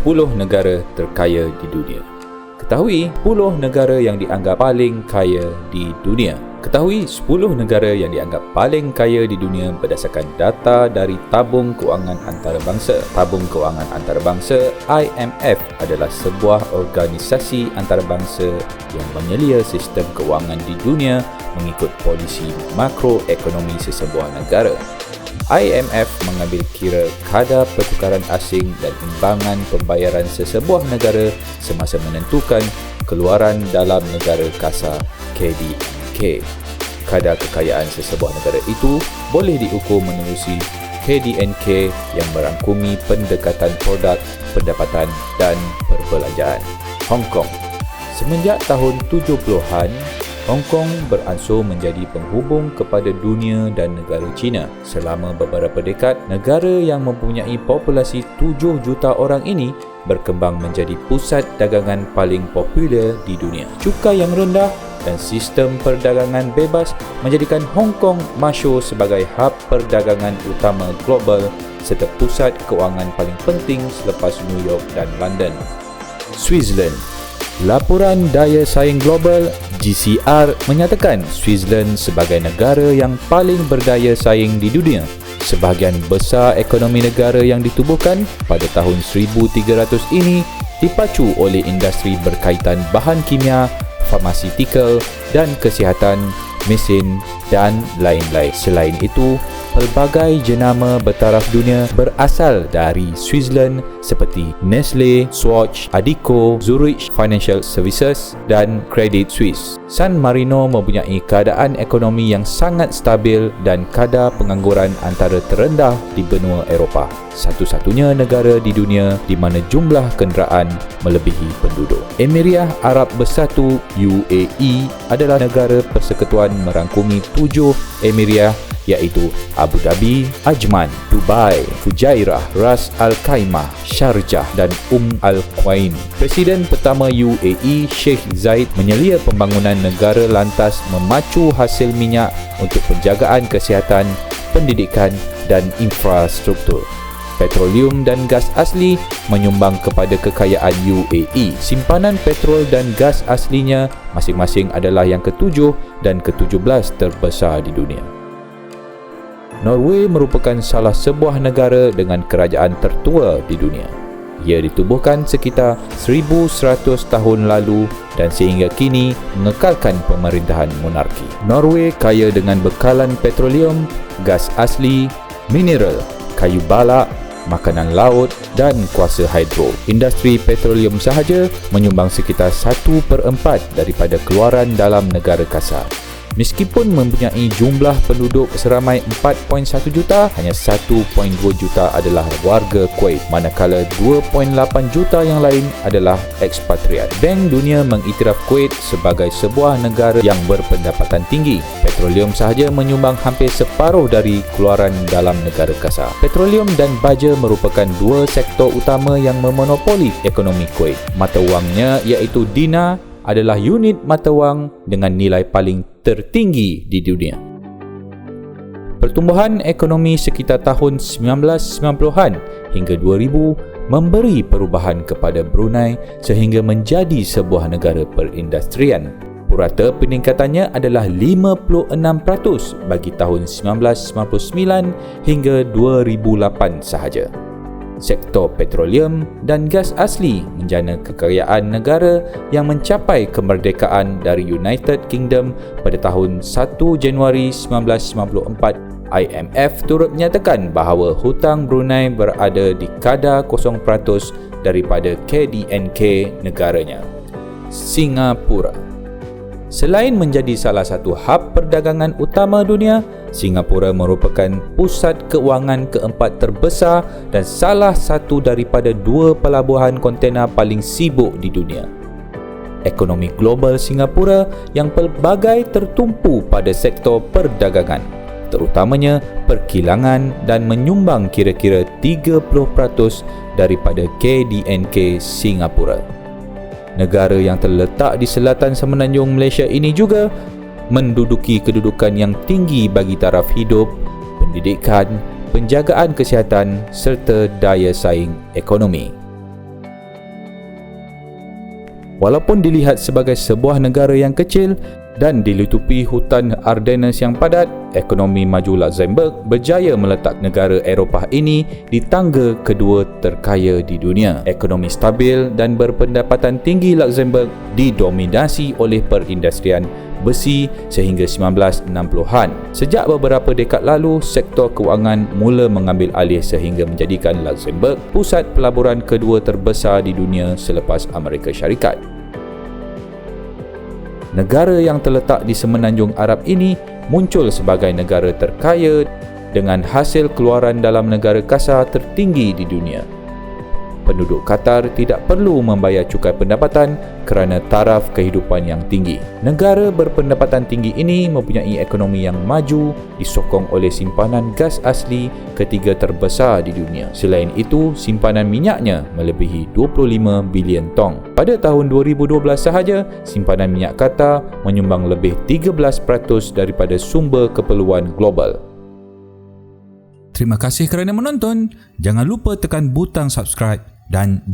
10 negara terkaya di dunia. Ketahui 10 negara yang dianggap paling kaya di dunia. Ketahui 10 negara yang dianggap paling kaya di dunia berdasarkan data dari Tabung Kewangan Antarabangsa. Tabung Kewangan Antarabangsa IMF adalah sebuah organisasi antarabangsa yang menyelia sistem kewangan di dunia mengikut polisi makroekonomi sesebuah negara. IMF mengambil kira kadar pertukaran asing dan imbangan pembayaran sesebuah negara semasa menentukan keluaran dalam negara kasar KDNK. Kadar kekayaan sesebuah negara itu boleh diukur menerusi KDNK yang merangkumi pendekatan produk, pendapatan dan perbelanjaan. Hong Kong. Semenjak tahun 70-an, Hong Kong beransur menjadi penghubung kepada dunia dan negara China. Selama beberapa dekad, negara yang mempunyai populasi 7 juta orang ini berkembang menjadi pusat dagangan paling popular di dunia. Cukai yang rendah dan sistem perdagangan bebas menjadikan Hong Kong masyhur sebagai hub perdagangan utama global serta pusat kewangan paling penting selepas New York dan London. Switzerland. Laporan Daya Saing Global GCR menyatakan Switzerland sebagai negara yang paling berdaya saing di dunia. Sebahagian besar ekonomi negara yang ditubuhkan pada tahun 1300 ini dipacu oleh industri berkaitan bahan kimia, farmasikal dan kesihatan, mesin dan lain-lain. Selain itu, pelbagai jenama bertaraf dunia berasal dari Switzerland seperti Nestle, Swatch, Adecco, Zurich Financial Services dan Credit Suisse. San Marino mempunyai keadaan ekonomi yang sangat stabil dan kadar pengangguran antara terendah di benua Eropah. Satu-satunya negara di dunia di mana jumlah kenderaan melebihi penduduk. Emiria Arab Bersatu UAE adalah negara persekutuan merangkumi 7 emiria iaitu Abu Dhabi, Ajman, Dubai, Fujairah, Ras Al Khaimah, Sharjah dan Al Quwain. Presiden pertama UAE, Sheikh Zayed, menyelia pembangunan negara lantas memacu hasil minyak untuk penjagaan kesihatan, pendidikan dan infrastruktur. Petroleum dan gas asli menyumbang kepada kekayaan UAE. Simpanan petrol dan gas aslinya masing-masing adalah yang ke-7 dan ke-17 terbesar di dunia. Norway merupakan salah sebuah negara dengan kerajaan tertua di dunia. Ia ditubuhkan sekitar 1100 tahun lalu dan sehingga kini mengekalkan pemerintahan monarki. Norway kaya dengan bekalan petroleum, gas asli, mineral, kayu balak, makanan laut dan kuasa hidro. Industri petroleum sahaja menyumbang sekitar 1/4 daripada keluaran dalam negara kasar. Meskipun mempunyai jumlah penduduk seramai 4.1 juta, hanya 1.2 juta adalah warga Kuwait, manakala 2.8 juta yang lain adalah ekspatriat. Bank Dunia mengiktiraf Kuwait sebagai sebuah negara yang berpendapatan tinggi. Petroleum sahaja menyumbang hampir separuh dari keluaran dalam negara kasar. Petroleum dan baja merupakan dua sektor utama yang memonopoli ekonomi Kuwait. Mata wangnya iaitu dinar adalah unit mata wang dengan nilai paling tertinggi di dunia. Pertumbuhan ekonomi sekitar tahun 1990-an hingga 2000 memberi perubahan kepada Brunei sehingga menjadi sebuah negara perindustrian. Purata peningkatannya adalah 56% bagi tahun 1999 hingga 2008 sahaja. Sektor petroleum dan gas asli menjana kekayaan negara yang mencapai kemerdekaan dari United Kingdom pada tahun 1 Januari 1994. IMF turut menyatakan bahawa hutang Brunei berada di kadar 0% daripada KDNK negaranya. Singapura. Selain menjadi salah satu hub perdagangan utama dunia, Singapura merupakan pusat kewangan keempat terbesar dan salah satu daripada dua pelabuhan kontena paling sibuk di dunia. Ekonomi global Singapura yang pelbagai tertumpu pada sektor perdagangan, terutamanya perkilangan dan menyumbang kira-kira 30% daripada KDNK Singapura. Negara yang terletak di selatan semenanjung Malaysia ini juga menduduki kedudukan yang tinggi bagi taraf hidup, pendidikan, penjagaan kesihatan serta daya saing ekonomi. Walaupun dilihat sebagai sebuah negara yang kecil dan dilitupi hutan Ardennes yang padat, ekonomi maju Luxembourg berjaya meletak negara Eropah ini di tangga kedua terkaya di dunia. Ekonomi stabil dan berpendapatan tinggi Luxembourg didominasi oleh perindustrian besi sehingga 1960-an. Sejak beberapa dekad lalu, sektor kewangan mula mengambil alih sehingga menjadikan Luxembourg pusat pelaburan kedua terbesar di dunia selepas Amerika Syarikat. Negara yang terletak di semenanjung Arab ini muncul sebagai negara terkaya dengan hasil keluaran dalam negara kasar tertinggi di dunia. Penduduk Qatar tidak perlu membayar cukai pendapatan kerana taraf kehidupan yang tinggi. Negara berpendapatan tinggi ini mempunyai ekonomi yang maju disokong oleh simpanan gas asli ketiga terbesar di dunia. Selain itu, simpanan minyaknya melebihi 25 bilion tong. Pada tahun 2012 sahaja, simpanan minyak Qatar menyumbang lebih 13% daripada sumber keperluan global. Terima kasih kerana menonton. Jangan lupa tekan butang subscribe dan